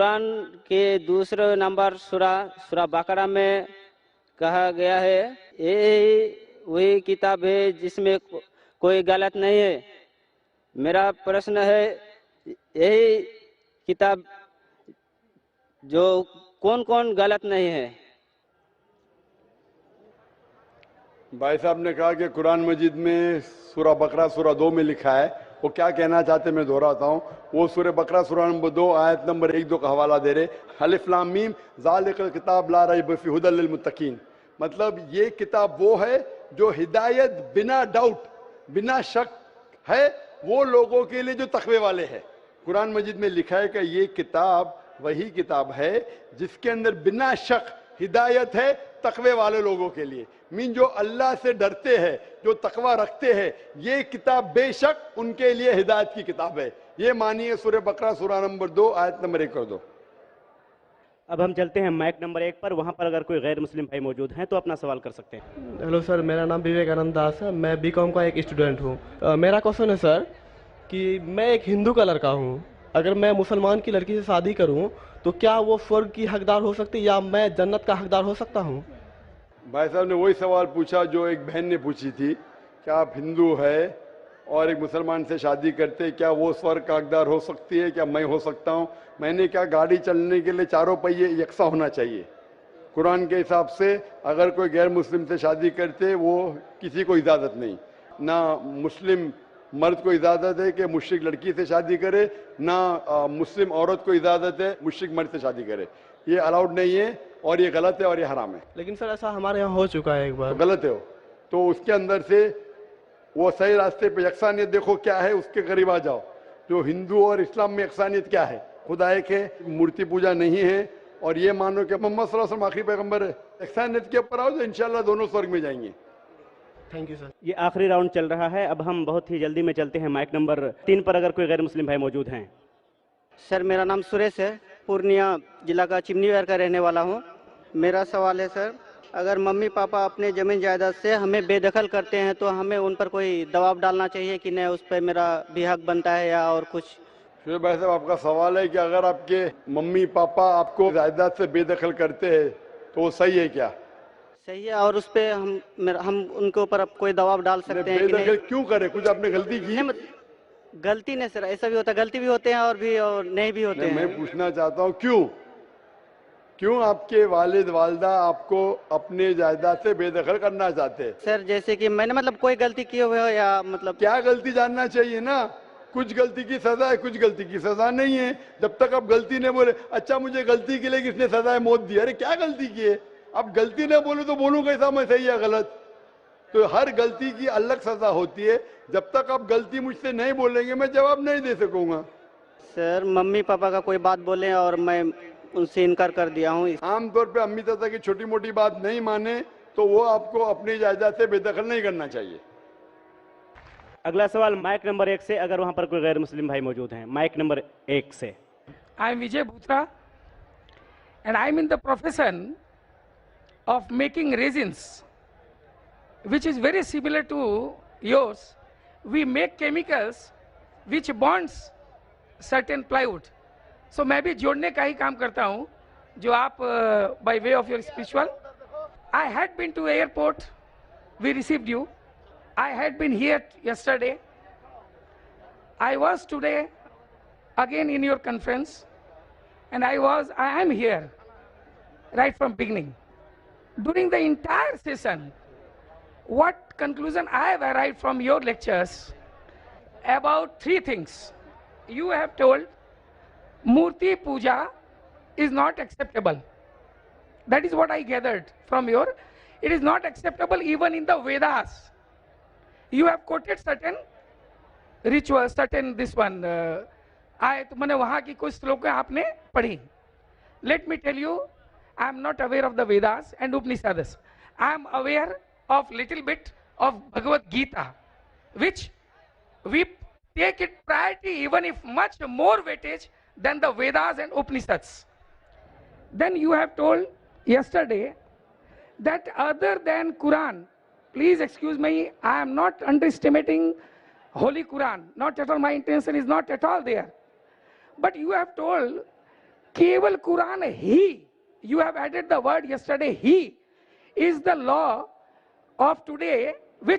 कुरान के दूसरे नंबर सूरा बकरा में कहा गया है, ये वही किताब है जिसमें कोई गलत नहीं है। मेरा प्रश्न है, यही किताब जो कौन कौन गलत नहीं है? भाई साहब ने कहा कि कुरान मजीद में सूरा बकरा सूरा 2 में लिखा है। वो क्या कहना चाहते मैं दोहराता हूँ। वो सूरा बकरा सूरा नंबर 2 आयत नंबर 1-2 का हवाला दे रहे, अलिफ लाम मीम ज़ालिकल किताब ला रैब फीह हुदल लिल मुत्तकीन। मतलब ये किताब वो है जो हिदायत बिना डाउट बिना शक है वो लोगों के लिए जो तकवे वाले हैं। कुरान मजीद में लिखा है कि ये किताब वही किताब है जिसके अंदर बिना शक हिदायत है तकवे वाले लोगों के लिए। मीन जो अल्लाह से डरते हैं, जो तकवा रखते हैं, ये किताब बेशक उनके लिए हिदायत की किताब है। ये मानिए सूरह बकरा सूरा नंबर 2 आयत नंबर 1 और 2। अब हम चलते हैं माइक नंबर 1 पर। वहां पर अगर कोई गैर मुस्लिम भाई मौजूद हैं तो अपना सवाल कर सकते हैं। हेलो सर, मेरा नाम विवेकानंद दास है। मैं बीकॉम का एक स्टूडेंट हूँ। मेरा क्वेश्चन है सर कि मैं एक हिंदू का लड़का हूँ, अगर मैं मुसलमान की लड़की से शादी करूँ तो क्या वो स्वर्ग की हकदार हो सकती है या मैं जन्नत का हकदार हो सकता हूँ? भाई साहब ने वही सवाल पूछा जो एक बहन ने पूछी थी, क्या आप हिंदू है और एक मुसलमान से शादी करते, क्या वो स्वर्ग का हकदार हो सकती है, क्या मैं हो सकता हूँ? मैंने कहा गाड़ी चलने के लिए चारों पहिए यकसा होना चाहिए। कुरान के हिसाब से अगर कोई गैर मुस्लिम से शादी करते वो किसी को इजाज़त नहीं, ना मुस्लिम मर्द को इजाज़त है कि मुश्रिक लड़की से शादी करे, ना मुस्लिम औरत को इजाज़त है मुश्रिक मर्द से शादी करे। ये अलाउड नहीं है और ये गलत है और ये हराम है। लेकिन सर ऐसा हमारे यहाँ हो चुका है एक बार। तो गलत है वो, तो उसके अंदर से वो सही रास्ते पे यकसानियत देखो क्या है, उसके करीब आ जाओ। जो हिंदू और इस्लाम में यकसानियत क्या है, खुदा एक है, मूर्ति पूजा नहीं है और ये मानो कि मोहम्मद सल्लल्लाहु अलैहि वसल्लम आखिरी पैगंबर है। यकसानियत के ऊपर आओ तो इंशाल्लाह दोनों स्वर्ग में जाएंगे। Thank you sir. ये आखिरी राउंड चल रहा है। अब हम बहुत ही जल्दी में चलते हैं माइक नंबर 3 पर अगर कोई गैर मुस्लिम भाई मौजूद हैं। सर मेरा नाम सुरेश है, पूर्णिया जिला का चिमनीवार का रहने वाला हूँ। मेरा सवाल है सर, अगर मम्मी पापा अपने ज़मीन जायदाद से हमें बेदखल करते हैं तो हमें उन पर कोई दबाव डालना चाहिए कि नहीं, उस पर मेरा भी हक बनता है या और कुछ? फिर भाई साहब आपका सवाल है कि अगर आपके मम्मी पापा आपको जायदाद से बेदखल करते हैं तो वो सही है क्या? सही है, और उस पर हम उनके ऊपर अब कोई दबाव डाल सकते हैं कि बेदखल नहीं? क्यों करे? कुछ आपने गलती की? गलती नहीं सर, ऐसा भी होता है, गलती भी होते हैं और नहीं भी होते हैं। मैं पूछना चाहता हूँ क्यों आपके वालिद वालदा आपको अपने जायदाद से बेदखल करना चाहते हैं? सर जैसे कि मैंने मतलब कोई गलती किए हुए हो या मतलब क्या गलती जानना चाहिए ना। कुछ गलती की सजा है, कुछ गलती की सजा नहीं है। जब तक आप गलती नहीं बोले, अच्छा मुझे गलती के लिए किसने सजाए मौत दी, अरे क्या गलती की है? अब गलती नहीं बोले तो बोलूं कैसा मैं सही या गलत? तो हर गलती की अलग सजा होती है। जब तक आप गलती मुझसे नहीं बोलेंगे मैं जवाब नहीं दे सकूंगा। सर मम्मी पापा का कोई बात बोले और मैं उनसे इनकार कर दिया हूँ। आमतौर पे अम्मी चाचा की छोटी मोटी बात नहीं माने तो वो आपको अपनी जायदाद से बेदखल नहीं करना चाहिए। अगला सवाल माइक नंबर 1 से, अगर वहां पर कोई गैर मुस्लिम भाई मौजूद हैं। माइक नंबर 1 से। I am Vijay Bhutra and I am in the profession of making resins, which is very similar to yours. We make chemicals which bonds certain plywood. So मैं भी जोड़ने का ही काम करता हूँ जो आप by way of your spiritual. I had been to airport, we received you. I had been here yesterday. I was today again in your conference, and I am here right from beginning. During the entire session, what conclusion I have arrived from your lectures about 3 things. You have told Murti Puja is not acceptable. That is what I gathered from your. It is not acceptable even in the Vedas. You have quoted certain rituals, certain this one. तो मैंने वहाँ की कुछ श्लोकें आपने पढ़ी. Let me tell you, I am not aware of the Vedas and Upanishads. I am aware of little bit of Bhagavad Gita, which we take it priority even if much more weightage than the Vedas and Upanishads. Then you have told yesterday that other than Quran, please excuse me, I am not underestimating Holy Quran. Not at all, my intention is not at all there. But you have told Keval Quran, he, you have added the word yesterday, he is the law of today, which